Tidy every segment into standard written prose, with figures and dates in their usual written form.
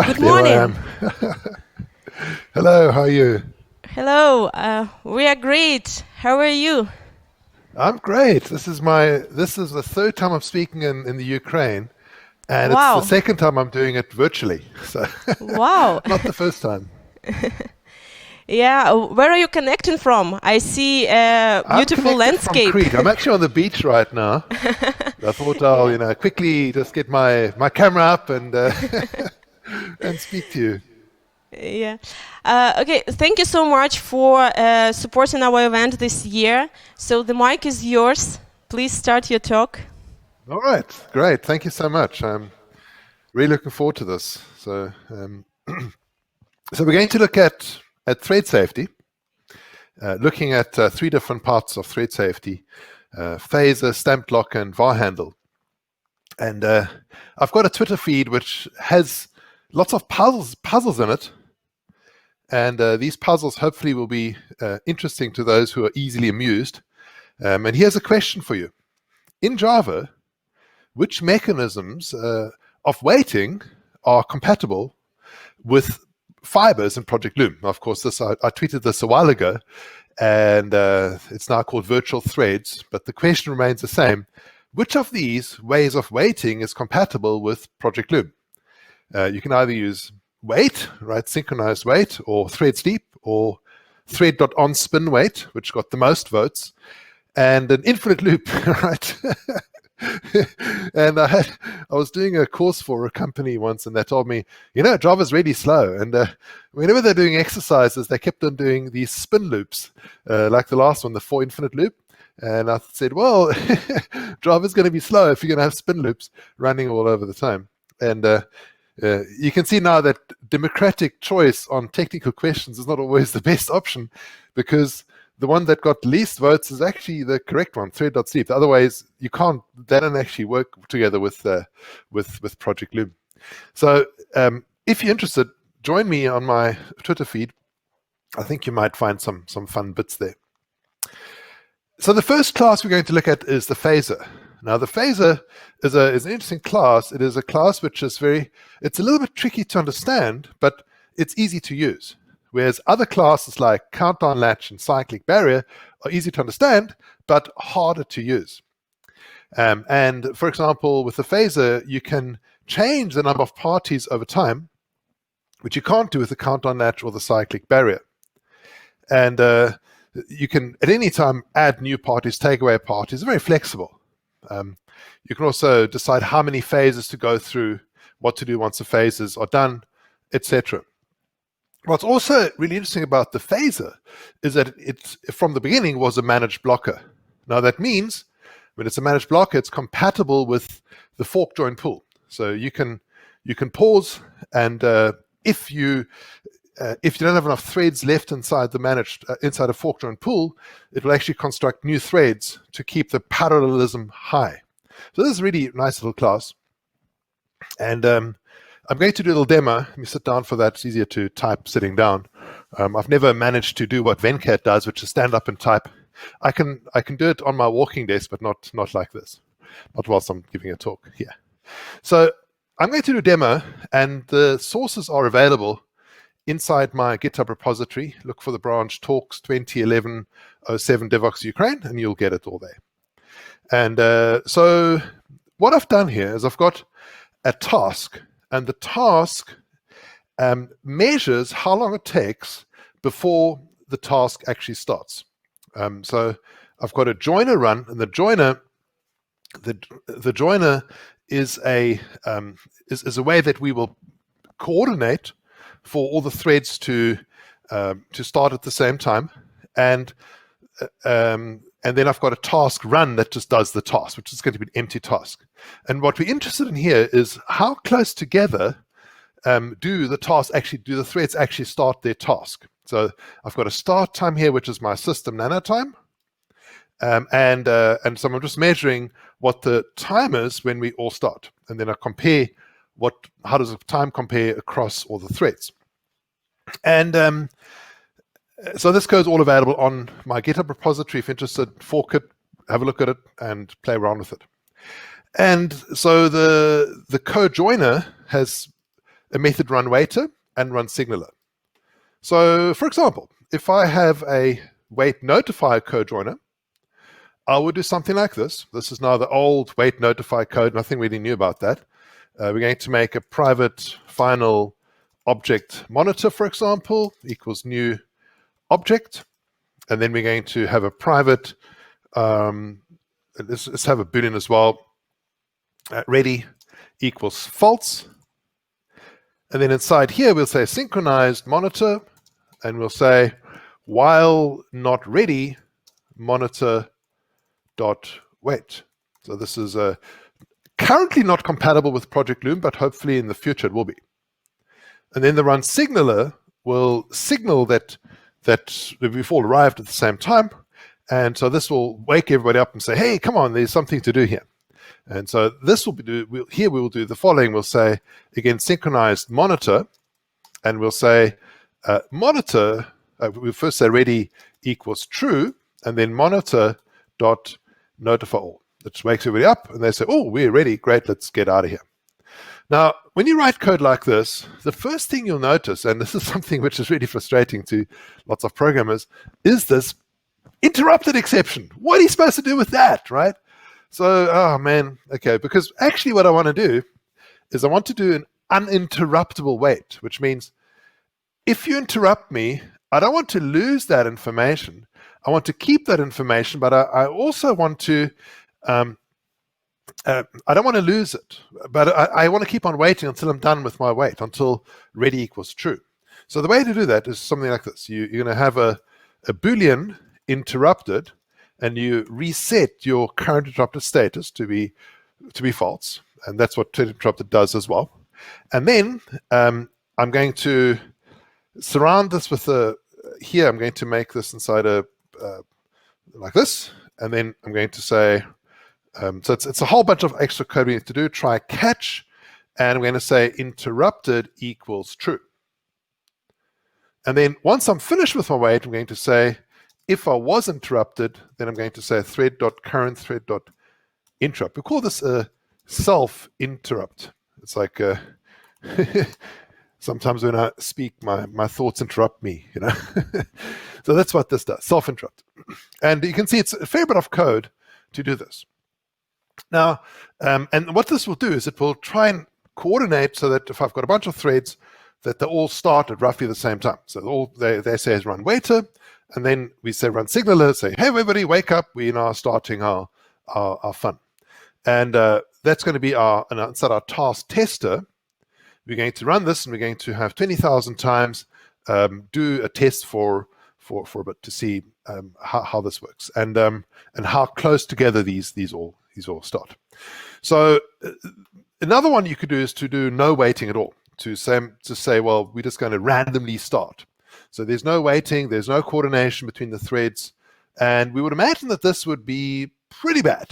Good There I morning. am. Hello, how are you? Hello. We are great. How are you? I'm great. This is the third time I'm speaking in the Ukraine, and it's the Wow. second time I'm doing it virtually. So Wow. not the first time. Yeah. Where are you connecting from? I see a I'm beautiful connected from landscape. Crete. I'm actually on the beach right now. I thought I'll, Yeah. quickly just get my camera up and and speak to you. Yeah. Okay. Thank you so much for supporting our event this year. So the mic is yours. Please start your talk. All right, great. Thank you so much. I'm really looking forward to this. So we're going to look at thread safety. Looking at three different parts of thread safety, phaser, StampedLock, and VarHandle. And I've got a Twitter feed which has lots of puzzles in it. And these puzzles hopefully will be interesting to those who are easily amused. And here's a question for you. In Java, which mechanisms of waiting are compatible with fibers in Project Loom? Of course, I tweeted this a while ago, and it's now called virtual threads, but the question remains the same. Which of these ways of waiting is compatible with Project Loom? You can either use wait, right, synchronized wait, or thread sleep, or thread.onSpin wait, which got the most votes, and an infinite loop, right? And I was doing a course for a company once, and they told me, Java's really slow. And whenever they're doing exercises, they kept on doing these spin loops, like the last one, the for infinite loop. And I said, well, Java's going to be slow if you're going to have spin loops running all over the time. And you can see now that democratic choice on technical questions is not always the best option, because the one that got least votes is actually the correct one, thread.sleep. Otherwise, they don't actually work together with Project Loom. So if you're interested, join me on my Twitter feed. I think you might find some fun bits there. So the first class we're going to look at is the phaser. Now, the phaser is an interesting class. It is a class which is it's a little bit tricky to understand, but it's easy to use. Whereas other classes like CountDownLatch and CyclicBarrier are easy to understand, but harder to use. And for example, with the phaser, you can change the number of parties over time, which you can't do with the CountDownLatch or the CyclicBarrier. And you can, at any time, add new parties, take away parties. It's very flexible. You can also decide how many phases to go through, what to do once the phases are done, etc. What's also really interesting about the phaser is that it, from the beginning, was a managed blocker. Now that means when it's a managed blocker, it's compatible with the fork join pull. So you can pause, and if you don't have enough threads left inside inside a fork join pull, it will actually construct new threads to keep the parallelism high. So this is a really nice little class. And I'm going to do a little demo. Let me sit down for that. It's easier to type sitting down. I've never managed to do what Venkat does, which is stand up and type. I can do it on my walking desk, but not like this. Not whilst I'm giving a talk here. So I'm going to do a demo, and the sources are available inside my GitHub repository. Look for the branch talks 2011-07 Devoxx Ukraine, and you'll get it all there. And so what I've done here is I've got a task, and the task measures how long it takes before the task actually starts. So I've got a joiner run, and the joiner is a way that we will coordinate for all the threads to start at the same time, and then I've got a task run that just does the task, which is going to be an empty task. And what we're interested in here is how close together do the threads actually start their task. So I've got a start time here, which is my system nano time, and so I'm just measuring what the time is when we all start, and then I compare how does the time compare across all the threads. And so this code is all available on my GitHub repository. If interested, fork it, have a look at it, and play around with it. And so the code joiner has a method run waiter and run signaler. So, for example, if I have a wait notify code joiner, I would do something like this. This is now the old wait notify code. Nothing really new about that. We're going to make a private final object monitor, for example, equals new object. And then we're going to have a private, let's have a Boolean as well, ready equals false. And then inside here, we'll say synchronized monitor, and we'll say while not ready, monitor dot wait. So this is currently not compatible with Project Loom, but hopefully in the future it will be. And then the run signaler will signal that we've all arrived at the same time. And so this will wake everybody up and say, hey, come on, there's something to do here. And so this will be here we will do the following. We'll say, again, synchronized monitor, and we'll say monitor, we'll first say ready equals true, and then monitor dot notify all. It wakes everybody up, and they say, oh, we're ready. Great, let's get out of here. Now, when you write code like this, the first thing you'll notice, and this is something which is really frustrating to lots of programmers, is this interrupted exception. What are you supposed to do with that, right? So, oh man, okay, because actually what I want to do is I want to do an uninterruptible wait, which means if you interrupt me, I don't want to lose that information. I want to keep that information, but I also want to, I don't want to lose it, but I want to keep on waiting until I'm done with my wait, until ready equals true. So the way to do that is something like this. You're going to have a Boolean interrupted, and you reset your current interrupted status to be false, and that's what interrupted does as well. And then I'm going to surround this with here I'm going to make this inside a like this, and then I'm going to say so it's a whole bunch of extra code we need to do. Try catch, and I'm going to say interrupted equals true. And then once I'm finished with my wait, I'm going to say if I was interrupted, then I'm going to say thread.current thread.interrupt. We call this a self-interrupt. It's like sometimes when I speak, my thoughts interrupt me, you know. So that's what this does, self-interrupt. And you can see it's a fair bit of code to do this. Now, and what this will do is it will try and coordinate so that if I've got a bunch of threads, that they all start at roughly the same time. So all they say is run waiter, and then we say run signaler, say, hey, everybody, wake up. We are now starting our fun. And that's going to be inside our task tester. We're going to run this, and we're going to have 20,000 times do a test for a bit to see how this works and how close together these all start. So another one you could do is to do no waiting at all. To say, well, we're just going to randomly start. So there's no waiting, there's no coordination between the threads, and we would imagine that this would be pretty bad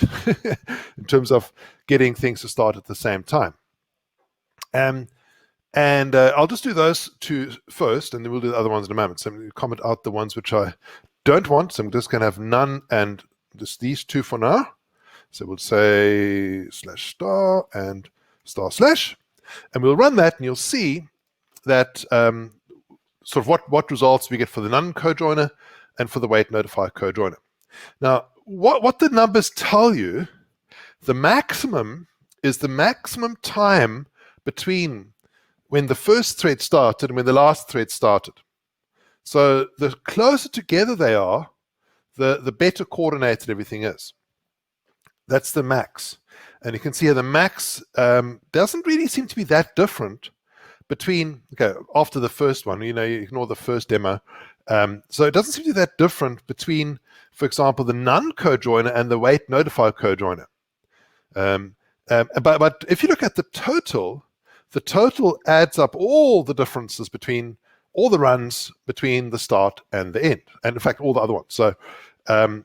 in terms of getting things to start at the same time. And I'll just do those two first, and then we'll do the other ones in a moment. So I'm going to comment out the ones which I don't want. So I'm just going to have none and just these two for now. So we'll say /star and // and we'll run that, and you'll see that sort of what results we get for the none cojoiner and for the wait notify cojoiner. Now, what the numbers tell you, the maximum is the maximum time between when the first thread started and when the last thread started. So the closer together they are, the better coordinated everything is. That's the max. And you can see here the max doesn't really seem to be that different between, okay, after the first one, you ignore the first demo. So it doesn't seem to be that different between, for example, the none cojoiner and the wait notify cojoiner. But if you look at the total adds up all the differences between all the runs between the start and the end, and in fact, all the other ones. So, and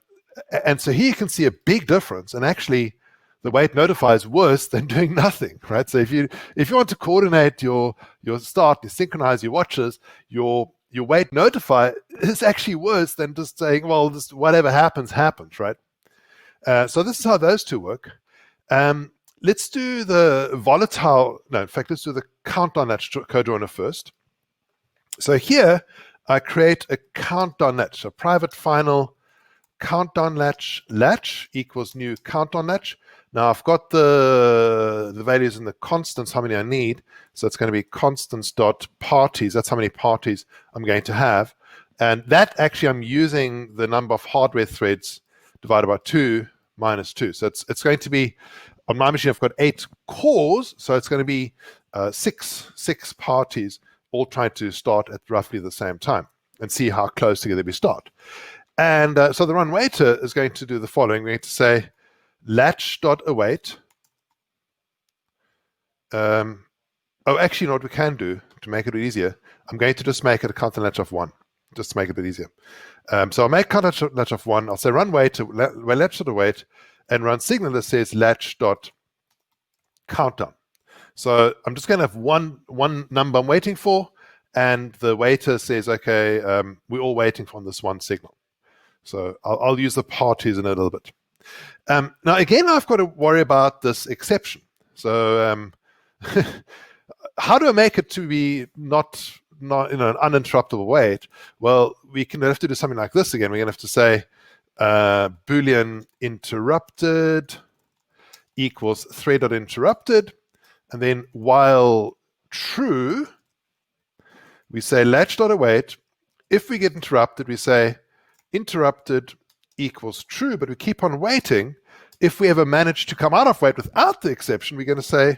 so here you can see a big difference, and actually, the wait notify is worse than doing nothing, right? So if you want to coordinate your start, you synchronize your watches, your wait notify is actually worse than just saying, well, whatever happens, right? So this is how those two work. let's do the volatile. No, in fact, let's do the CountDownLatch cojoiner first. So here I create a CountDownLatch, a private final CountDownLatch latch equals new CountDownLatch. Now I've got the values in the constants, how many I need. So it's going to be constants dot parties. That's how many parties I'm going to have. And that actually I'm using the number of hardware threads divided by 2 minus 2. So it's going to be, on my machine I've got 8 cores, so it's going to be six parties all trying to start at roughly the same time and see how close together we start. And so the run waiter is going to do the following. We're going to say latch.await. Actually, you know what we can do to make it easier? I'm going to just make it a CountDownLatch of 1, just to make it a bit easier. So I'll make CountDownLatch of 1. I'll say run waiter, latch.await, and run signal that says latch.countdown. So I'm just going to have one number I'm waiting for, and the waiter says, okay, we're all waiting for this one signal. So I'll use the parties in a little bit. Now, again, I've got to worry about this exception. So how do I make it to be not in an uninterruptible wait? Well, we can have to do something like this again. We're going to have to say Boolean interrupted equals thread.interrupted. And then while true, we say latch.await. If we get interrupted, we say interrupted equals true, but we keep on waiting. If we ever manage to come out of wait without the exception, we're going to say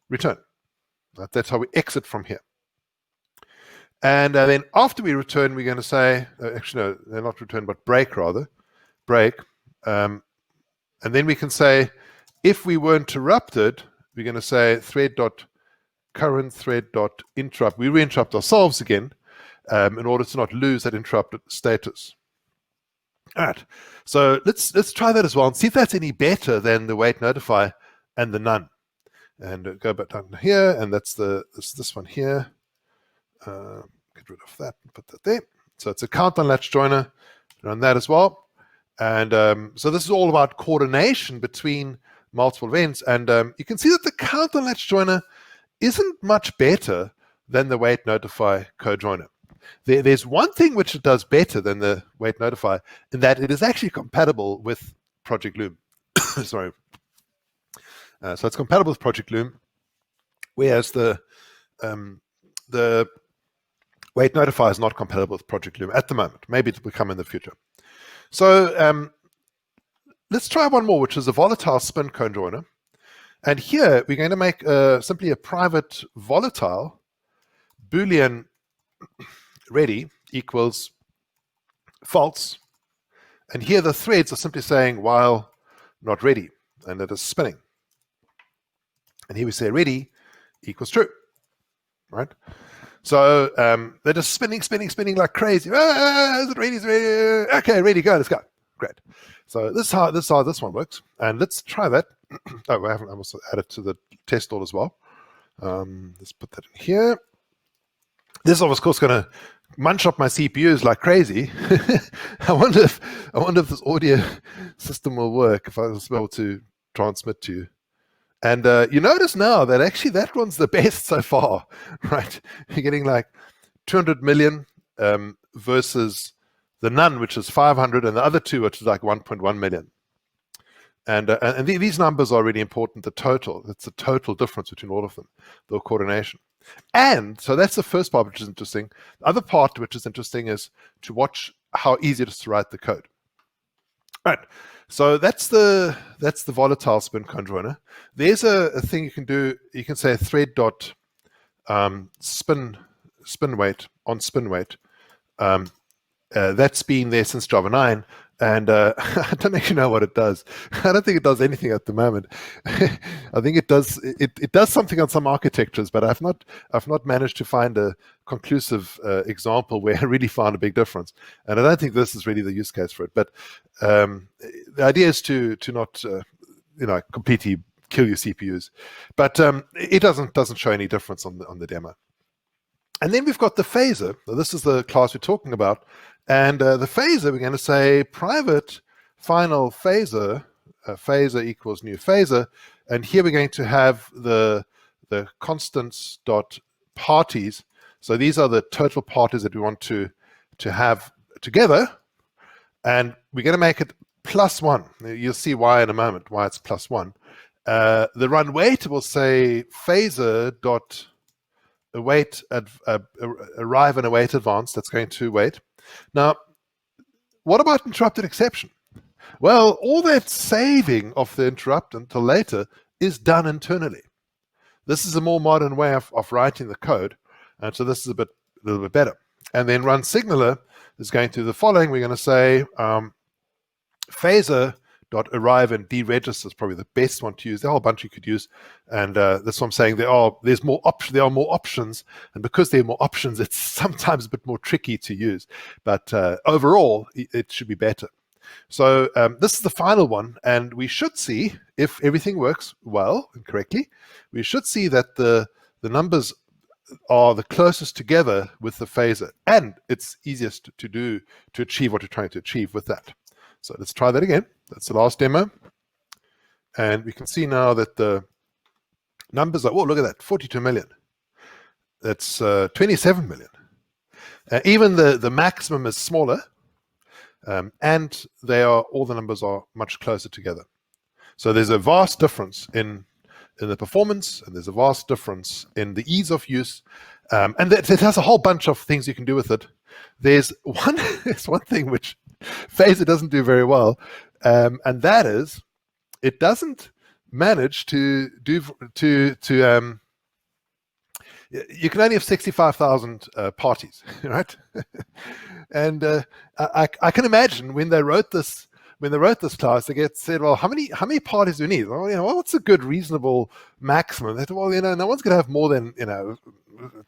return. That's how we exit from here. And then after we return, we're going to say, actually, no, they're not return, but break rather. Break. And then we can say, if we were interrupted, we're going to say thread.current thread.interrupt. We re-interrupt ourselves again in order to not lose that interrupted status. All right, so let's try that as well and see if that's any better than the wait notify and the none. And go back down here, and that's this one here. Get rid of that and put that there. So it's a CountDownLatch joiner. Run that as well. And so this is all about coordination between multiple events. And you can see that the CountDownLatch joiner isn't much better than the wait notify cojoiner. There's one thing which it does better than the wait notify, in that it is actually compatible with Project Loom. Sorry. So it's compatible with Project Loom, whereas the wait notify is not compatible with Project Loom at the moment. Maybe it will come in the future. So let's try one more, which is a volatile spin conjoiner. And here we're going to make simply a private volatile Boolean ready equals false. And here the threads are simply saying while not ready, and it is spinning. And here we say ready equals true, right? So they're just spinning like crazy. Is it ready? Is it ready? Okay, ready, go, let's go. Great. So this is how this one works. And let's try that. Oh, I haven't also added to the test all as well. Let's put that in here. This is, of course, going to munch up my CPUs like crazy. I wonder if this audio system will work, if I was able to transmit to you. And you notice now that actually that one's the best so far, right? You're getting like 200 million versus the none, which is 500, and the other two, which is like 1.1 million. And these numbers are really important, the total. That's the total difference between all of them, the coordination. And so that's the first part, which is interesting. The other part, which is interesting, is to watch how easy it is to write the code. All right. So that's the volatile spin conjoiner. There's a thing you can do. You can say thread dot spin wait on spin wait. That's been there since Java 9, and I don't actually know what it does. I don't think it does anything at the moment. I think it does something on some architectures, but I've not managed to find a conclusive example where I really found a big difference. And I don't think this is really the use case for it. But the idea is to not completely kill your CPUs, but it doesn't show any difference on the demo. And then we've got the phaser. Now, this is the class we're talking about. And the phaser, we're going to say private final phaser phaser equals new phaser, and here we're going to have the constants dot parties. So these are the total parties that we want to have together, and we're going to make it +1. You'll see why in a moment, why it's +1. The run wait will say phaser dot await arrive and await advance. That's going to wait. Now, what about interrupted exception? Well, all that saving of the interrupt until later is done internally. This is a more modern way of writing the code, and so this is a little bit better. And then run signaler is going to do the following. We're going to say phaser dot arrive and deregister is probably the best one to use. There are a whole bunch you could use, and that's what I'm saying. There are more options, and because there are more options, it's sometimes a bit more tricky to use. But overall, it should be better. So this is the final one, and we should see, if everything works well and correctly, we should see that the numbers are the closest together with the phaser, and it's easiest to achieve what you're trying to achieve with that. So let's try that again. That's the last demo. And we can see now that the numbers are, oh, look at that, 42 million. That's 27 million. Even the maximum is smaller, and all the numbers are much closer together. So there's a vast difference in the performance, and there's a vast difference in the ease of use. And it has a whole bunch of things you can do with it. There's one thing which phaser doesn't do very well, and that is it doesn't manage to do you can only have 65,000 parties, right? And I can imagine when they wrote this class, they said, well, how many parties do we need? Well, what's a good reasonable maximum? They said, well, no one's going to have more than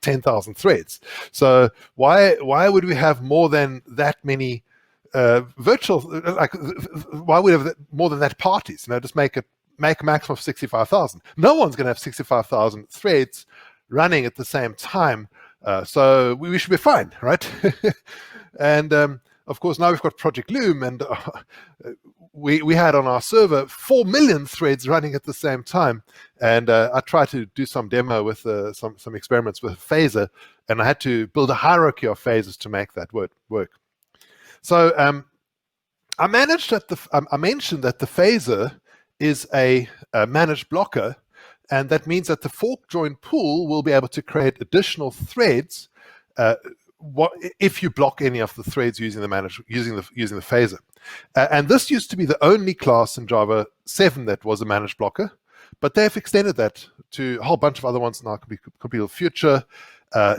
10,000 threads. So why would we have more than that many virtual? Why would we have more than that parties? Just make a maximum of 65,000. No one's going to have 65,000 threads running at the same time. So we should be fine, right? And of course, now we've got Project Loom, and we had on our server 4 million threads running at the same time. And I tried to do some demo with some experiments with phaser, and I had to build a hierarchy of phasers to make that work. So I mentioned that the phaser is a managed blocker, and that means that the fork join pool will be able to create additional threads if you block any of the threads using the phaser. And this used to be the only class in Java 7 that was a managed blocker, but they've extended that to a whole bunch of other ones now. Could be the future.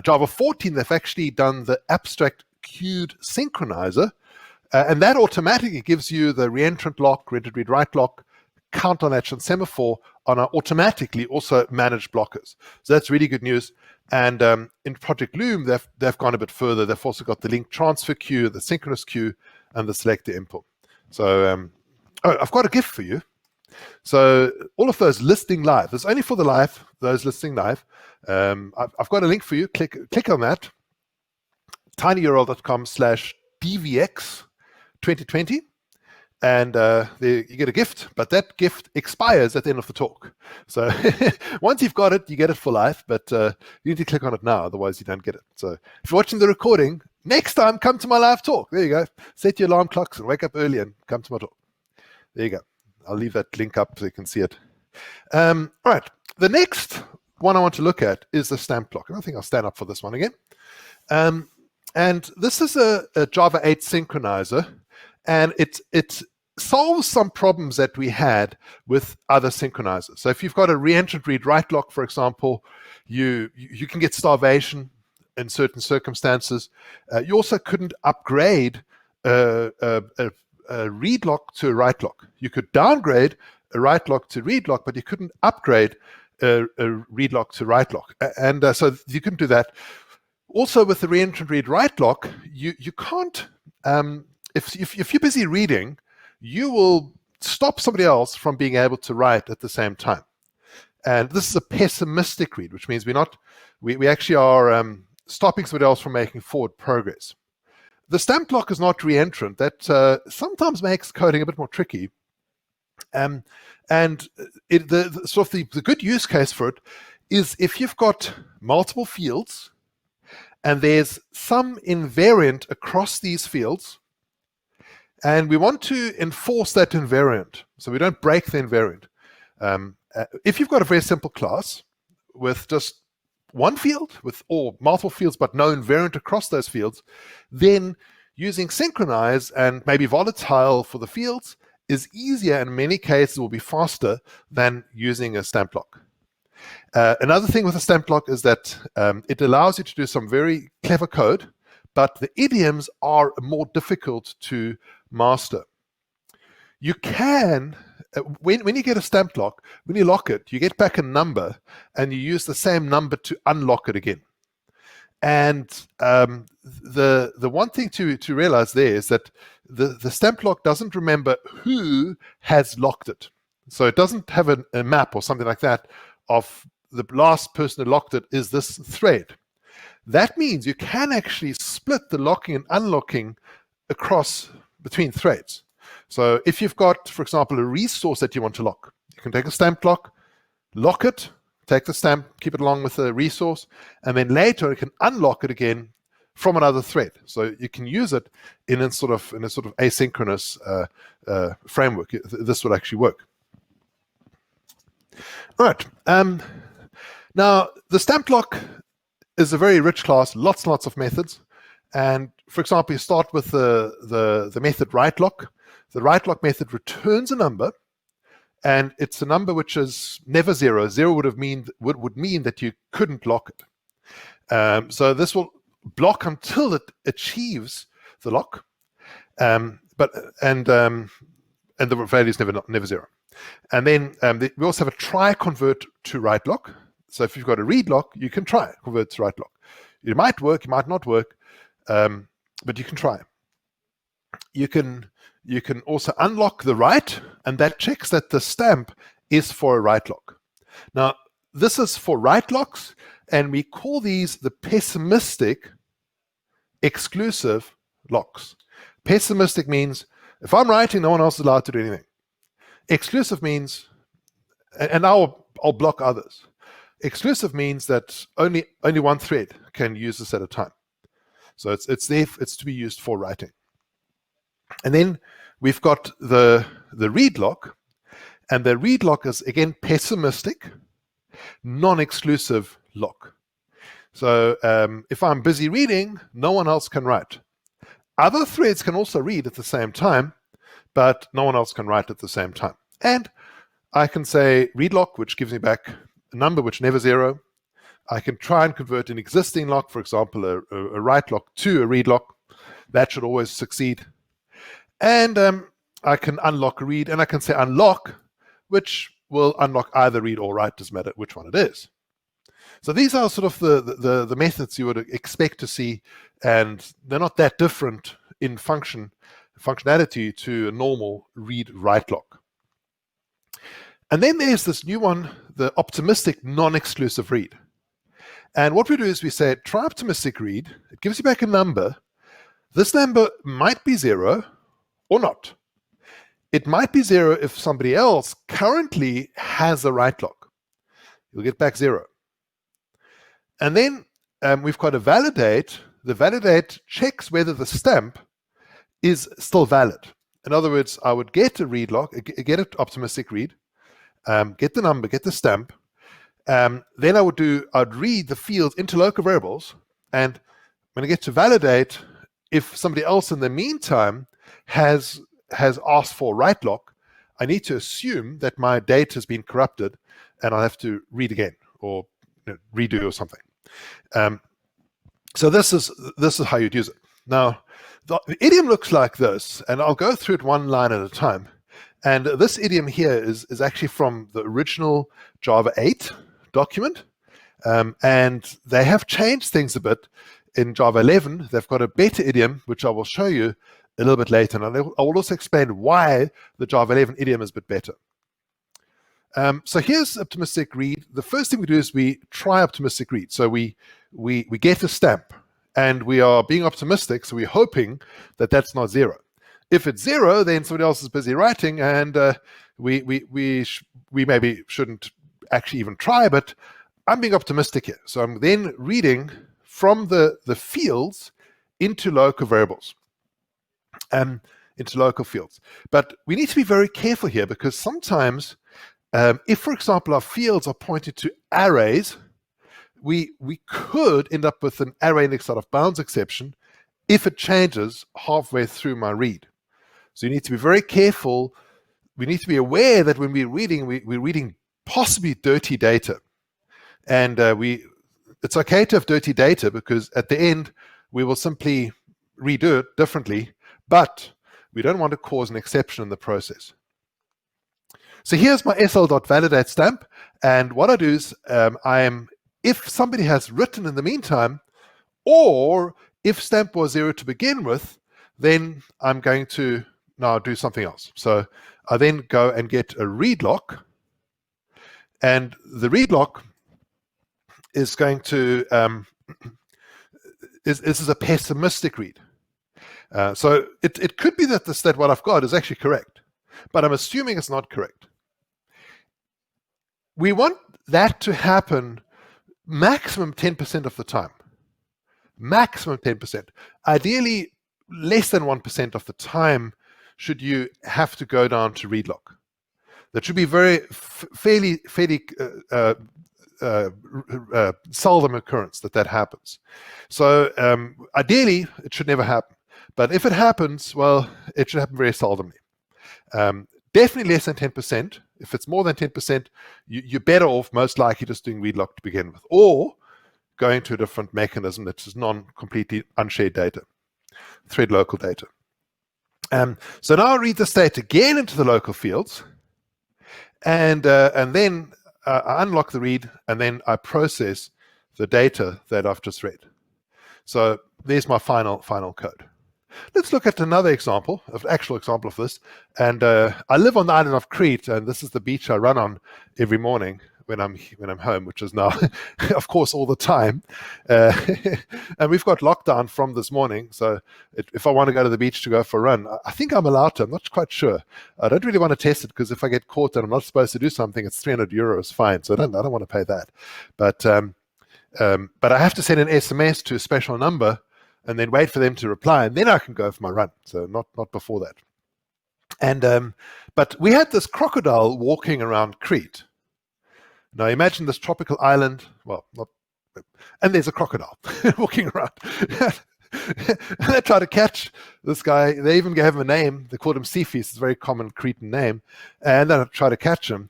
Java 14, they've actually done the abstract queued synchronizer, and that automatically gives you the reentrant lock, reentrant read write lock, CountDownLatch and semaphore on our automatically also managed blockers. So that's really good news. And in Project Loom, they've gone a bit further. They've also got the link transfer queue, the synchronous queue, and the selector input. So I've got a gift for you. So all of those listing live, it's only for the live, those listing live. I've got a link for you. Click on that, tinyurl.com/dvx2020. And you get a gift, but that gift expires at the end of the talk. So once you've got it, you get it for life, but you need to click on it now, otherwise you don't get it. So if you're watching the recording, next time, come to my live talk. There you go. Set your alarm clocks and wake up early and come to my talk. There you go. I'll leave that link up so you can see it. All right. The next one I want to look at is the stamp block. And I think I'll stand up for this one again. And this is a Java 8 synchronizer. And it solves some problems that we had with other synchronizers. So if you've got a reentrant read write lock, for example, you can get starvation in certain circumstances. You also couldn't upgrade a read lock to a write lock. You could downgrade a write lock to read lock, but you couldn't upgrade a read lock to write lock. And so you couldn't do that. Also, with the reentrant read write lock, you can't. If you're busy reading, you will stop somebody else from being able to write at the same time. And this is a pessimistic read, which means we actually are stopping somebody else from making forward progress. The stamp block is not reentrant. That sometimes makes coding a bit more tricky. And the good use case for it is if you've got multiple fields and there's some invariant across these fields, and we want to enforce that invariant, so we don't break the invariant. If you've got a very simple class with just one field or multiple fields but no invariant across those fields, then using synchronize and maybe volatile for the fields is easier, and in many cases will be faster than using a StampedLock. Another thing with a StampedLock is that it allows you to do some very clever code, but the idioms are more difficult to master. You can, when you get a StampedLock, when you lock it, you get back a number and you use the same number to unlock it again. And the one thing to realize there is that the StampedLock doesn't remember who has locked it. So it doesn't have a map or something like that of the last person who locked it is this thread. That means you can actually split the locking and unlocking across between threads. So if you've got, for example, a resource that you want to lock, you can take a StampedLock, lock it, take the stamp, keep it along with the resource, and then later you can unlock it again from another thread. So you can use it in a sort of asynchronous framework. This would actually work. All right. Now the StampedLock is a very rich class, lots and lots of methods. And for example, you start with the method writeLock. The writeLock method returns a number, and it's a number which is never zero. Zero would mean that you couldn't lock it. So this will block until it achieves the lock, and the value is never zero. And then we also have a try convert to writeLock. So if you've got a readLock, you can try convert to writeLock. It might work, it might not work, but you can try. You can also unlock the write, and that checks that the stamp is for a writeLock. Now, this is for writeLocks, and we call these the pessimistic exclusive locks. Pessimistic means if I'm writing, no one else is allowed to do anything. Exclusive means, and I'll block others. Exclusive means that only one thread can use this at a time. So it's to be used for writing. And then we've got the readLock, and the readLock is again pessimistic, non-exclusive lock. So if I'm busy reading, no one else can write. Other threads can also read at the same time, but no one else can write at the same time. And I can say readLock, which gives me back a number which never zero. I can try and convert an existing lock, for example, a writeLock to a readLock. That should always succeed. And I can unlock a read, and I can say unlock, which will unlock either read or write, doesn't matter which one it is. So these are sort of the methods you would expect to see, and they're not that different in functionality to a normal read-write lock. And then there's this new one, the optimistic non-exclusive read. And what we do is we say, try optimistic read. It gives you back a number. This number might be zero or not. It might be zero if somebody else currently has a write lock. You'll get back zero. And then we've got a validate. The validate checks whether the stamp is still valid. In other words, I would get a read lock, get an optimistic read, get the number, get the stamp. Then I'd read the fields into local variables, and when I get to validate, if somebody else in the meantime has asked for write lock, I need to assume that my date has been corrupted, and I'll have to read again or redo or something. So this is how you'd use it. Now, the idiom looks like this, and I'll go through it one line at a time. And this idiom here is actually from the original Java 8 document, and they have changed things a bit in Java 11. They've got a better idiom, which I will show you a little bit later, and I will also explain why the Java 11 idiom is a bit better. So here's optimistic read. The first thing we do is we try optimistic read. So we get a stamp, and we are being optimistic, so we're hoping that that's not zero. If it's zero, then somebody else is busy writing, and we maybe shouldn't actually even try, but I'm being optimistic here. So I'm then reading from the fields into local variables, into local fields. But we need to be very careful here, because sometimes if, for example, our fields are pointed to arrays, we could end up with an array index out of bounds exception if it changes halfway through my read. So you need to be very careful. We need to be aware that when we're reading, we're reading possibly dirty data. And it's okay to have dirty data, because at the end, we will simply redo it differently, but we don't want to cause an exception in the process. So here's my sl.validate stamp. And what I do is if somebody has written in the meantime, or if stamp was 0 to begin with, then I'm going to now do something else. So I then go and get a read lock, and the read lock is going to, this is a pessimistic read. So it could be that what I've got is actually correct, but I'm assuming it's not correct. We want that to happen maximum 10% of the time. Maximum 10%. Ideally, less than 1% of the time should you have to go down to read lock. That should be fairly seldom occurrence that happens. So ideally, it should never happen. But if it happens, well, it should happen very seldomly. Definitely less than 10%. If it's more than 10%, you're better off most likely just doing read lock to begin with, or going to a different mechanism that is completely unshared data, thread local data. So now I read the state again into the local fields, and then I unlock the read, and then I process the data that I've just read. So there's my final code. Let's look at another example, actual example of this. And I live on the island of Crete, and this is the beach I run on every morning when I'm home, which is now, of course, all the time. And we've got lockdown from this morning. So if I want to go to the beach to go for a run, I think I'm allowed to. I'm not quite sure. I don't really want to test it, because if I get caught and I'm not supposed to do something, it's €300 fine. So I don't want to pay that. But I have to send an SMS to a special number and then wait for them to reply, and then I can go for my run. So not before that. And but we had this crocodile walking around Crete. Now imagine this tropical island. Well, and there's a crocodile walking around. And they try to catch this guy. They even gave him a name. They called him Cephas. It's a very common Cretan name. And they try to catch him.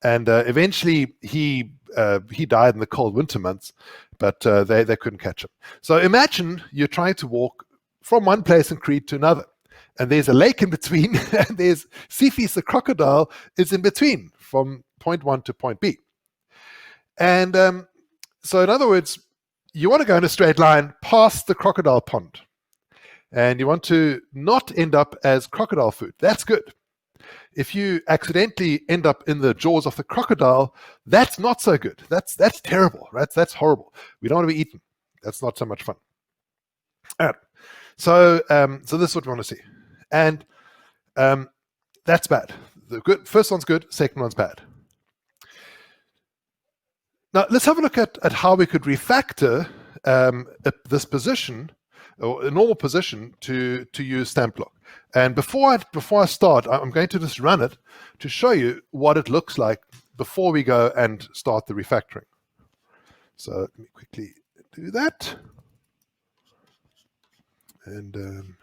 And eventually he died in the cold winter months, but they couldn't catch him. So imagine you're trying to walk from one place in Crete to another, and there's a lake in between, and there's Cephas the crocodile is in between from point 1 to point B. And so in other words, you want to go in a straight line past the crocodile pond, and you want to not end up as crocodile food. That's good. If you accidentally end up in the jaws of the crocodile, that's not so good. That's terrible, right? That's horrible. We don't want to be eaten. That's not so much fun. All right. So this is what we want to see. And that's bad. The first one's good, second one's bad. Now let's have a look at how we could refactor this position, or a normal position, to use StampedLock. And before I start, I'm going to just run it to show you what it looks like before we go and start the refactoring. So let me quickly do that. And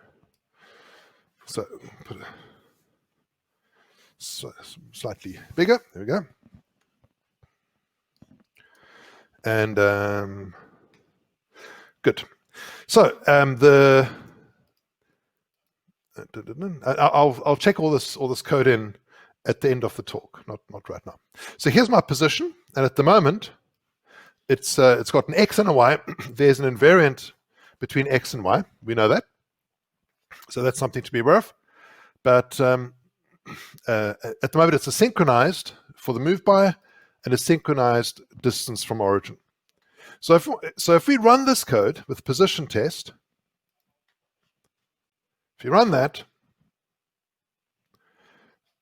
so put it slightly bigger. There we go. And good. So I'll check all this code in at the end of the talk, not right now. So here's my position, and at the moment, it's got an X and a Y. There's an invariant between X and Y. We know that. So that's something to be aware of. But at the moment, it's a synchronized for the move by and a synchronized distance from origin. So if we run this code with position test, if you run that,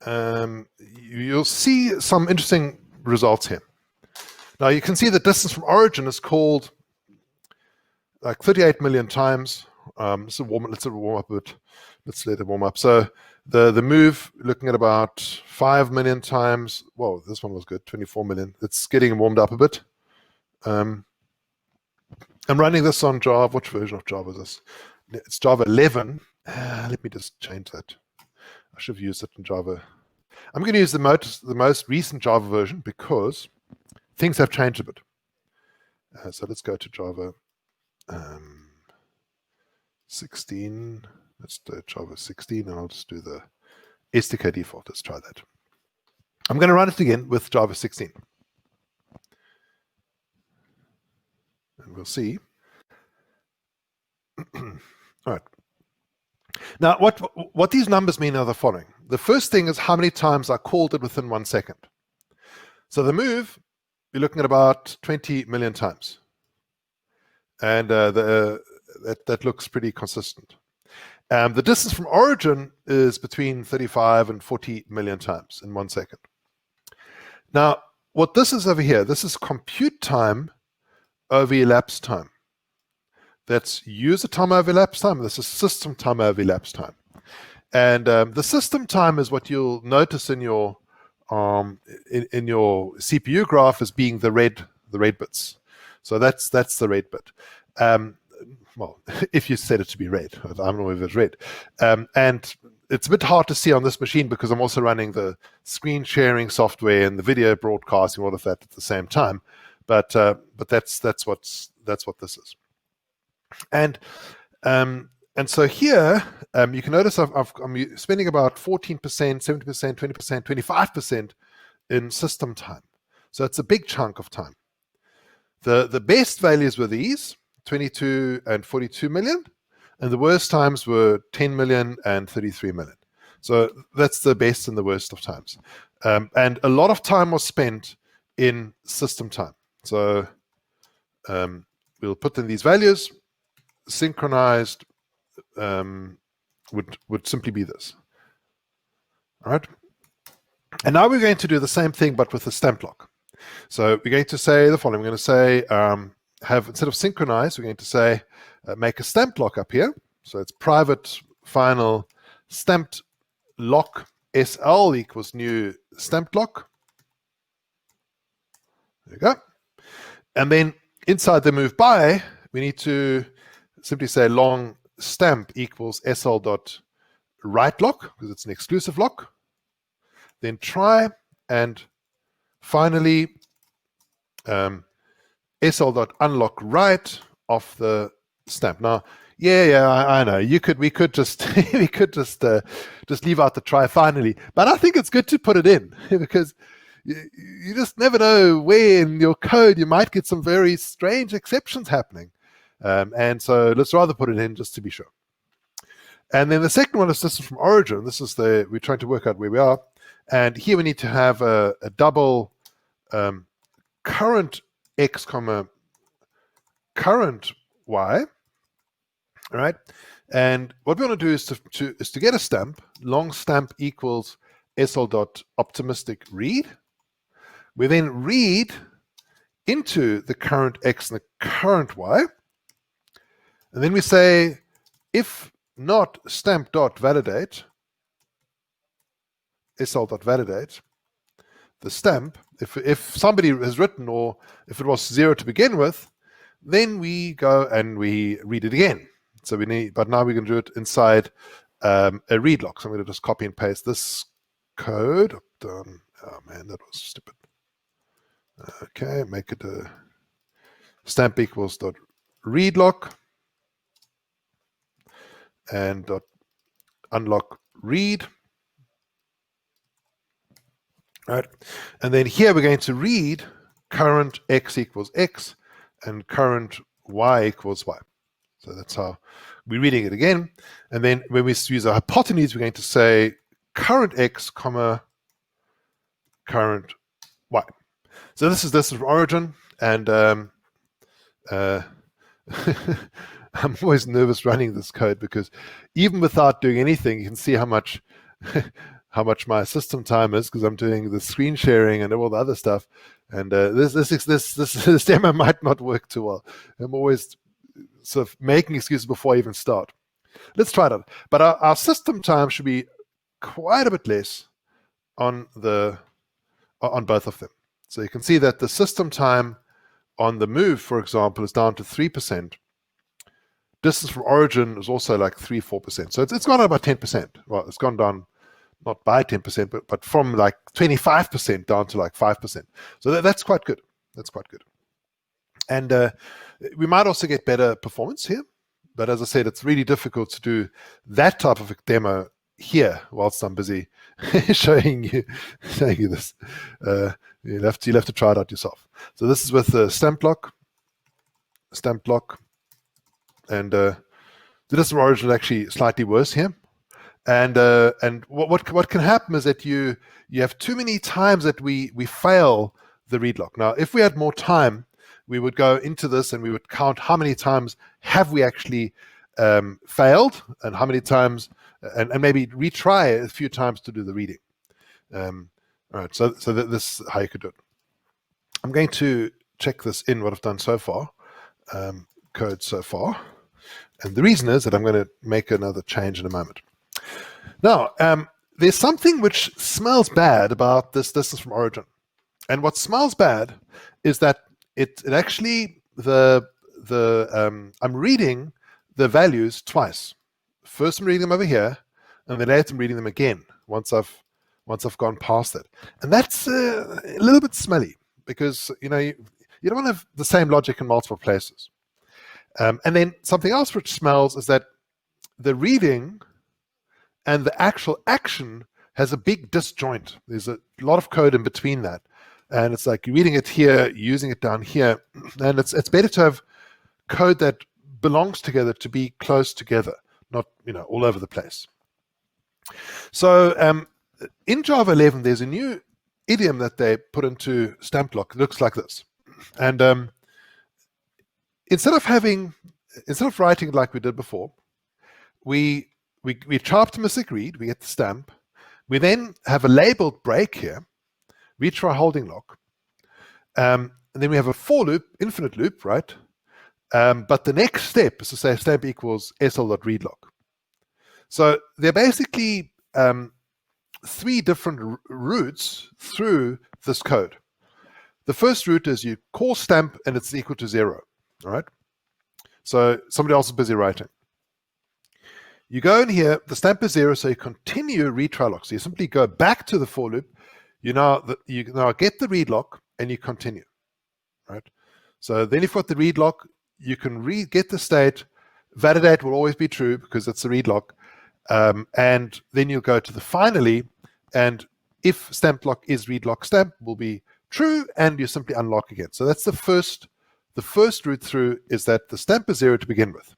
you'll see some interesting results here. Now you can see the distance from origin is called like 38 million times. Let's warm up a bit. Let's let it warm up. So the move, looking at about 5 million times. Whoa, this one was good, 24 million. It's getting warmed up a bit. I'm running this on Java. Which version of Java is this? It's Java 11. Let me just change that. I should have used it in Java. I'm going to use the most recent Java version because things have changed a bit. So let's go to Java 16. Let's do Java 16, and I'll just do the SDK default. Let's try that. I'm going to run it again with Java 16. And we'll see. All right. Now, what these numbers mean are the following. The first thing is how many times I called it within 1 second. So the move, you're looking at about 20 million times. And that looks pretty consistent. The distance from origin is between 35 and 40 million times in 1 second. Now, what this is over here, this is compute time over elapsed time. That's user time over elapsed time. This is system time over elapsed time. And the system time is what you'll notice in your CPU graph as being the red bits. So that's the red bit. Well, if you set it to be red, I don't know if it's red. And it's a bit hard to see on this machine because I'm also running the screen sharing software and the video broadcasting, all of that at the same time. But that's what this is. And so here you can notice I'm spending about 14%, 70%, 20%, 25% in system time. So it's a big chunk of time. The best values were these, 22 and 42 million, and the worst times were 10 million and 33 million. So that's the best and the worst of times. And a lot of time was spent in system time. So we'll put in these values. Synchronized would simply be this. All right. And now we're going to do the same thing, but with the StampedLock. So we're going to say the following. We're going to say, instead of synchronize, we're going to say, make a StampedLock up here. So it's private final StampedLock SL equals new StampedLock. There you go. And then inside the move by, we need to simply say long stamp equals SL dot write lock because it's an exclusive lock. Then try and finally SL dot unlock write of the stamp. Now, I know we could just just leave out the try finally, but I think it's good to put it in because you just never know where in your code you might get some very strange exceptions happening. And so let's rather put it in just to be sure. And then the second one is distance from origin. This is we're trying to work out where we are. And here we need to have a double current x comma current y. All right. And what we want to do is to get a stamp. Long stamp equals SL dot optimistic read. We then read into the current x and the current y. And then we say, if not stamp dot validate, SL dot validate, the stamp, if somebody has written or if it was 0 to begin with, then we go and we read it again. So but now we're going to do it inside a read lock. So I'm going to just copy and paste this code. Oh man, that was stupid. Okay, make it a stamp equals dot read lock and dot unlock read. All right, and then here we're going to read current x equals x and current y equals y. So that's how we're reading it again. And then when we use a hypotenuse, we're going to say current x comma current y. So this is distance from origin, and I'm always nervous running this code because even without doing anything, you can see how how much my system time is because I'm doing the screen sharing and all the other stuff. And this demo might not work too well. I'm always sort of making excuses before I even start. Let's try it out. But our system time should be quite a bit less on both of them. So you can see that the system time on the move, for example, is down to 3%. Distance from origin is also like 3-4%. So it's gone up by 10%. Well, it's gone down not by 10%, but from like 25% down to like 5%. So that's quite good. That's quite good. And we might also get better performance here. But as I said, it's really difficult to do that type of a demo here whilst I'm busy showing you this. You'll have to try it out yourself. So this is with the StampedLock, and the distance from origin is actually slightly worse here. And what can happen is that you have too many times that we fail the read lock. Now, if we had more time, we would go into this and we would count how many times have we actually failed and how many times, and maybe retry a few times to do the reading. All right, so this is how you could do it. I'm going to check this in what I've done so far, code so far. And the reason is that I'm going to make another change in a moment. Now, there's something which smells bad about this distance from origin. And what smells bad is that it actually, I'm reading the values twice. First I'm reading them over here, and then later I'm reading them again once I've gone past it. And that's a little bit smelly because you don't want to have the same logic in multiple places. And then something else which smells is that the reading and the actual action has a big disjoint. There's a lot of code in between that. And it's like you're reading it here, using it down here. And it's better to have code that belongs together, to be close together, not all over the place. So in Java 11, there's a new idiom that they put into StampedLock. It looks like this. And instead of writing it like we did before, we try optimistic read, we get the stamp. We then have a labeled break here, retry holding lock. And then we have a for loop, infinite loop, right? But the next step is to say stamp equals sl.readlock. So they're basically three different routes through this code. The first route is you call stamp and it's equal to 0, all right? So somebody else is busy writing. You go in here, the stamp is 0, so you continue retry lock. So you simply go back to the for loop. You now get the read lock and you continue, right? So then you've got the read lock, you can get the state, validate will always be true because it's a read lock, and then you'll go to the finally, and if stamp lock is read lock stamp will be true, and you simply unlock again. So that's the first route through is that the stamp is 0 to begin with.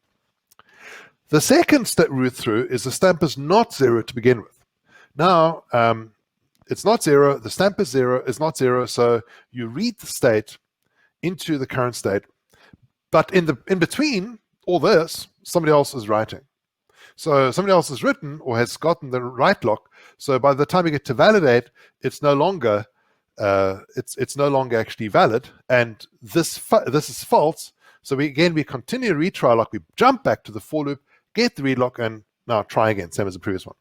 The second route through is the stamp is not 0 to begin with. Now, it's not 0, the stamp is 0, is not 0, so you read the state into the current state, but in between all this, somebody else is writing. So somebody else has written or has gotten the right lock, so by the time you get to validate, it's no longer it's no longer actually valid, and this is false. So we continue retry lock, we jump back to the for loop, get the read lock, and now try again, same as the previous one.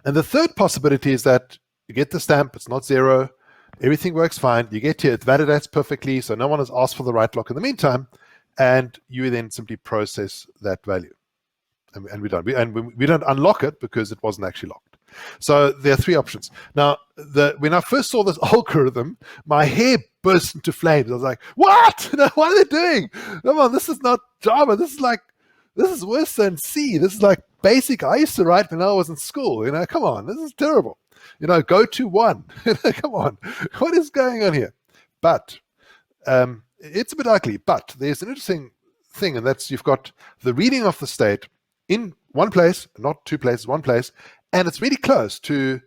And the third possibility is that you get the stamp, it's not 0, everything works fine, you get here, it validates perfectly, so no one has asked for the right lock in the meantime, and you then simply process that value. And we're done. We don't unlock it because it wasn't actually locked. So there are three options. Now, when I first saw this algorithm, my hair burst into flames. I was like, what? What are they doing? Come on, this is not Java. This is worse than C. This is like basic. I used to write when I was in school. Come on, this is terrible. Go to 1. Come on, what is going on here? But it's a bit ugly. But there's an interesting thing, and that's you've got the reading of the state in one place, not two places, one place, and it's really close to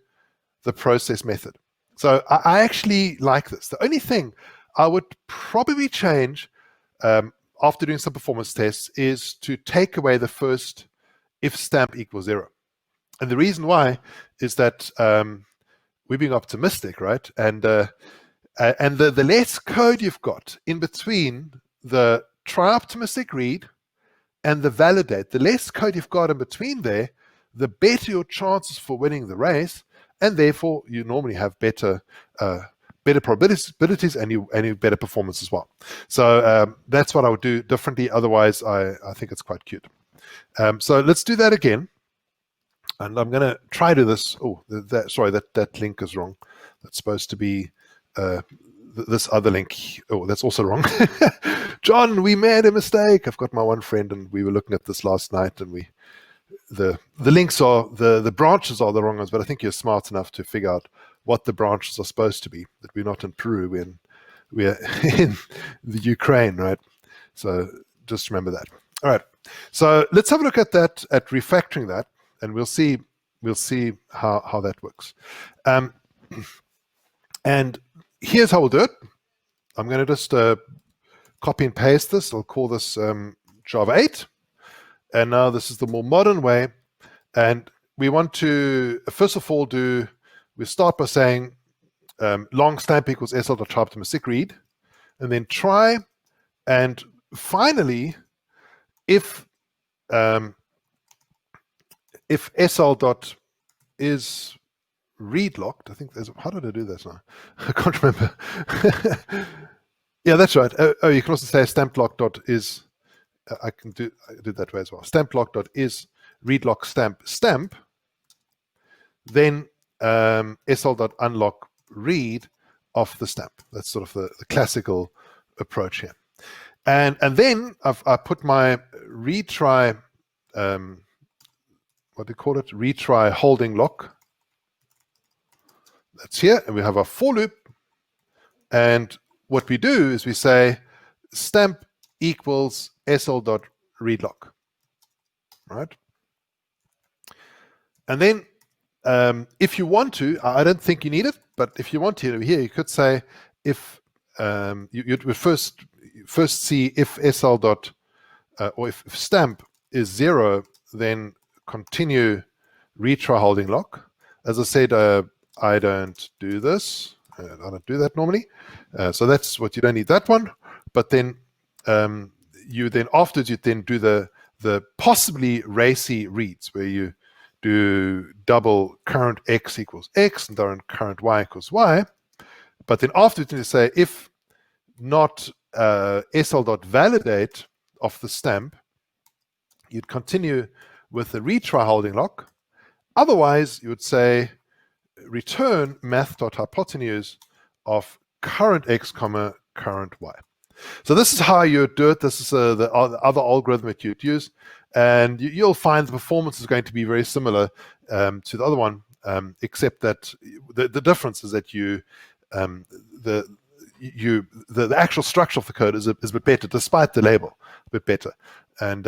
the process method. So I actually like this. The only thing I would probably change after doing some performance tests is to take away the first if stamp equals 0. And the reason why is that we're being optimistic, right? And the less code you've got in between the try optimistic read and the validate, the less code you've got in between there, the better your chances for winning the race, and therefore you normally have better probabilities and you better performance as well. So that's what I would do differently. Otherwise, I think it's quite cute. So let's do that again. And I'm going to try to do this. Oh, sorry, that link is wrong. That's supposed to be this other link. Oh, that's also wrong. John, we made a mistake. I've got my one friend, and we were looking at this last night, and the links are the branches are the wrong ones. But I think you're smart enough to figure out what the branches are supposed to be. That we're not in Peru, we're in the Ukraine, right? So just remember that. All right. So let's have a look at that, at refactoring that. And we'll see how that works. And here's how we'll do it. I'm going to just copy and paste this. I'll call this Java 8. And now this is the more modern way. And we want to, first of all, we start by saying long stamp equals sl.try optimistic read. And then try. And finally, if sl dot is read locked, I think there's, how did I do this now? I can't remember. Yeah, that's right. Oh, you can also say StampedLock dot is, I do that way as well. StampedLock dot is read lock stamp, then sl dot unlock read of the stamp. That's sort of the classical approach here. And then I put my retry, what do you call it? Retry holding lock. That's here. And we have our for loop. And what we do is we say stamp equals sl dot read lock. Right? And then if you want to, I don't think you need it, but if you want to here, you could say if you would first see if sl dot or if stamp is 0, then continue retry holding lock. As I said, I don't do this. I don't do that normally. So that's what you don't need that one. But then afterwards you then do the possibly racy reads where you do double current x equals x and then current y equals y. But then afterwards you say if not sl.validate of the stamp, you'd continue with the retry holding lock. Otherwise, you would say return math.hypotenuse of current x, current y. So this is how you do it. This is the other algorithm that you'd use. And you'll find the performance is going to be very similar to the other one, except that the difference is that the actual structure of the code is a bit better, despite the label, a bit better. And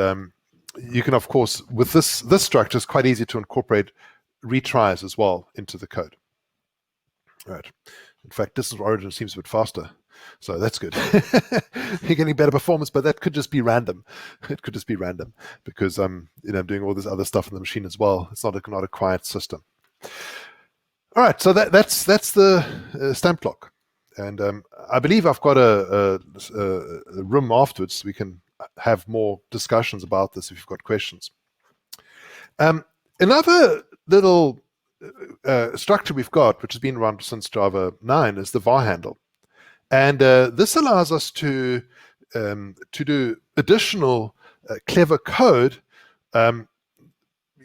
you can, of course, with this structure, it's quite easy to incorporate retries as well into the code. Right. In fact, distance origin seems a bit faster, so that's good. You're getting better performance, but that could just be random. It could just be random because I'm doing all this other stuff in the machine as well. It's not a quiet system. All right, so that's the stamp lock, and I believe I've got a room afterwards. So we can have more discussions about this if you've got questions. Another little structure we've got, which has been around since Java 9, is the VarHandle. And this allows us to do additional clever code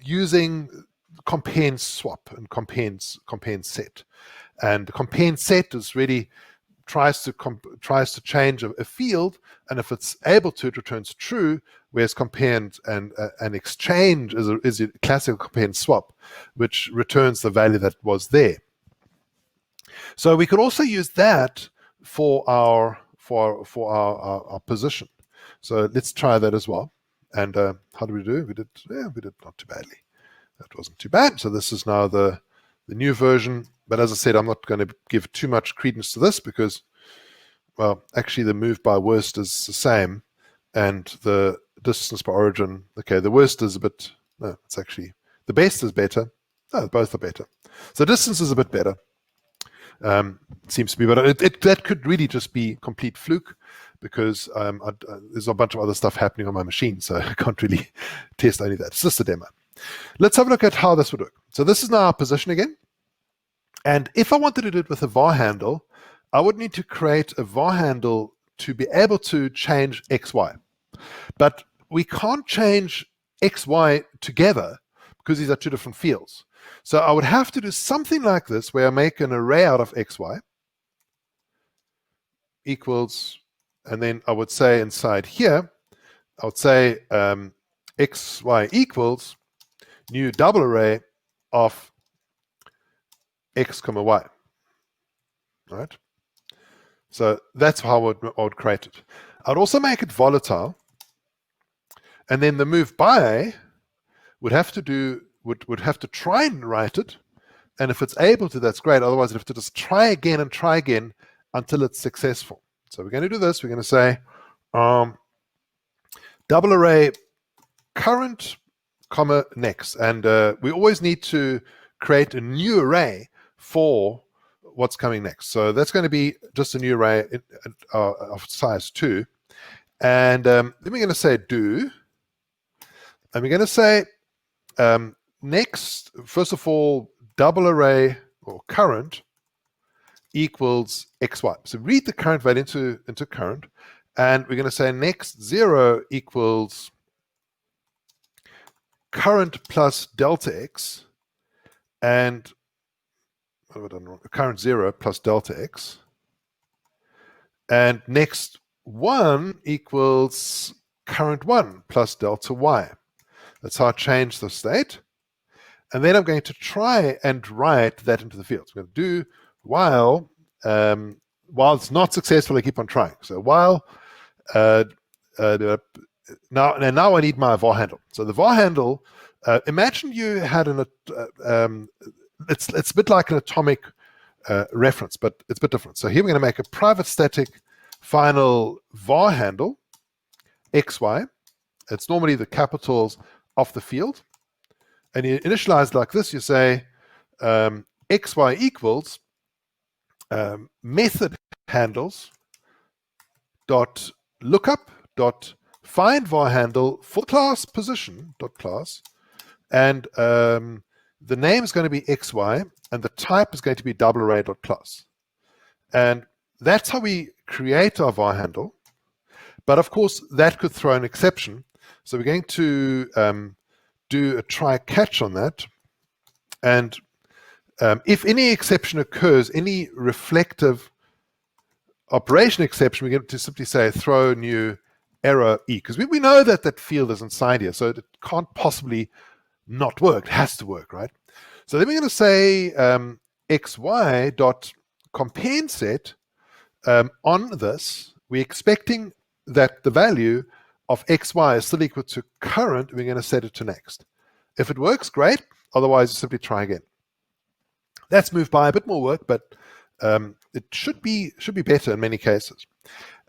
using compare and swap and compare and set. And compare and set is really tries to change a field, and if it's able to, it returns true. Whereas compare and exchange is a classical compare and swap, which returns the value that was there. So we could also use that for our position. So let's try that as well. And how do we do? We did not too badly. That wasn't too bad. So this is now the new version. But as I said, I'm not going to give too much credence to this because, well, actually the move by worst is the same, and the distance by origin. Okay, the worst is a bit. No, it's actually The best is better. No, both are better. So distance is a bit better. Seems to be, but that could really just be complete fluke, because there's a bunch of other stuff happening on my machine, so I can't really test any of that. It's just a demo. Let's have a look at how this would work. So this is now our position again. And if I wanted to do it with a VarHandle, I would need to create a VarHandle to be able to change XY. But we can't change XY together because these are two different fields. So I would have to do something like this, where I make an array out of XY equals, and then I would say inside here, I would say XY equals new double array of X comma Y. Right? So that's how I would create it. I'd also make it volatile, and then the move by would have to try and write it, and if it's able to, that's great. Otherwise, I'd have to just try again and try again until it's successful. So we're going to do this. We're going to say double array current comma next, and we always need to create a new array for what's coming next. So that's going to be just a new array of size 2, and then we're going to say do, and we're going to say next, first of all, double array or current equals XY. So read the current value into current, and we're going to say next 0 equals current plus delta X, and what have I done wrong? Current 0 plus delta X, and next 1 equals current 1 plus delta Y. That's how I change the state. And then I'm going to try and write that into the fields. I'm going to do while it's not successful, I keep on trying. So while now I need my VarHandle. So the VarHandle, imagine you had it's a bit like an atomic reference, but it's a bit different. So here we're going to make a private static final VarHandle XY. It's normally the capitals of the field, and you initialize like this. You say XY equals method handles dot lookup dot find VarHandle for class position dot class, and the name is going to be XY, and the type is going to be double array dot class, and that's how we create our VarHandle. But of course, that could throw an exception. So we're going to do a try catch on that. And if any exception occurs, any reflective operation exception, we're going to simply say throw new error E, because we know that that field is inside here. So it can't possibly not work. It has to work, right? So then we're going to say XY dot compensate on this. We're expecting that the value of XY is still equal to current. We're going to set it to next. If it works, great. Otherwise, simply try again. That's moved by a bit more work, but it should be better in many cases.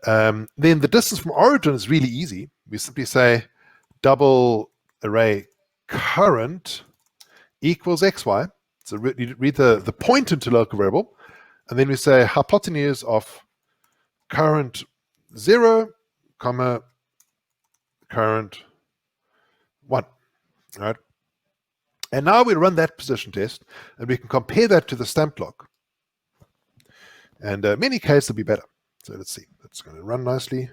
Then the distance from origin is really easy. We simply say double array current equals XY. So read the point into local variable, and then we say hypotenuse of current 0, comma current 1. All right. And now we run that position test, and we can compare that to the StampedLock. And in many cases, it'll be better. So let's see. That's going to run nicely.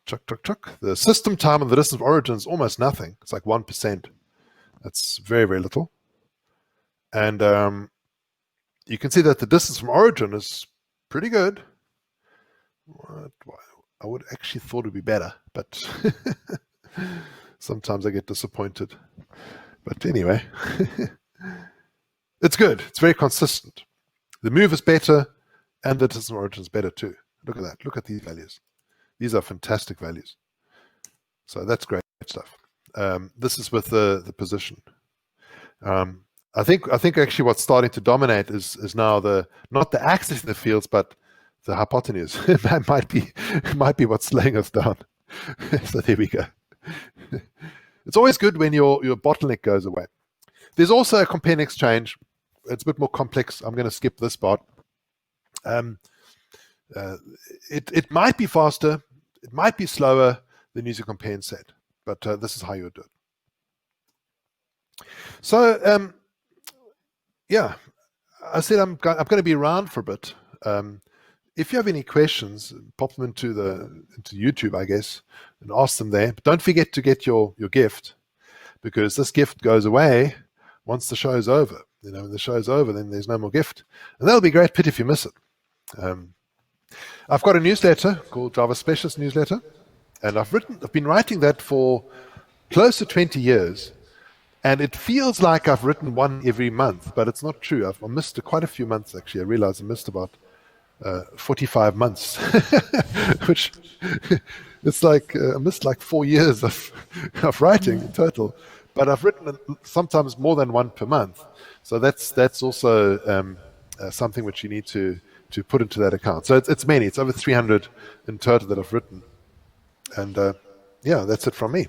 Chuck, chuck, chuck. The system time and the distance of origin is almost nothing. It's like 1%. That's very, very little. And you can see that the distance from origin is pretty good. I would actually thought it would be better, but sometimes I get disappointed. But anyway, it's good. It's very consistent. The move is better, and the distance from origin is better too. Look at that. Look at these values. These are fantastic values. So that's great stuff. This is with the position. I think actually what's starting to dominate is now not the axis of the fields, but the hypotenuse. That might be what's slowing us down. So there we go. it's always good when your bottleneck goes away. There's also a compare and exchange. It's a bit more complex. I'm going to skip this part. It might be faster, it might be slower than using compare and set, but this is how you would do it. So yeah, I said I'm going to be around for a bit. If you have any questions, pop them into YouTube, I guess, and ask them there. But don't forget to get your gift, because this gift goes away once the show is over. You know, when the show is over, then there's no more gift, and that'll be a great pity if you miss it. I've got a newsletter called Java Specialist Newsletter, and I've been writing that for close to 20 years, and it feels like I've written one every month, but it's not true. I've missed quite a few months, actually. I realize I missed about 45 months, which it's like I missed like 4 years of writing in total, but I've written sometimes more than one per month. So that's also something which you need to put into that account. So it's many. It's over 300 in total that I've written. And yeah, that's it from me.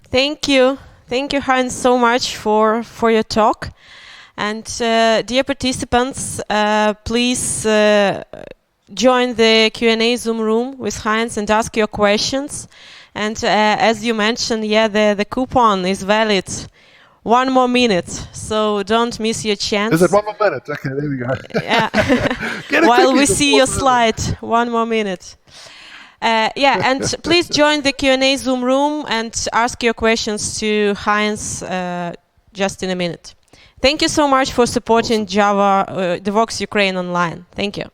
Thank you. Thank you, Heinz, so much for your talk. And dear participants, please join the Q&A Zoom room with Heinz and ask your questions. And as you mentioned, yeah, the coupon is valid 1 more minute, so don't miss your chance. Is it 1 more minute? Okay, there we go. Yeah. While we see your slide, 1 more minute. Yeah, and please join the Q&A Zoom room and ask your questions to Heinz just in a minute. Thank you so much for supporting Java Devoxx Ukraine online. Thank you.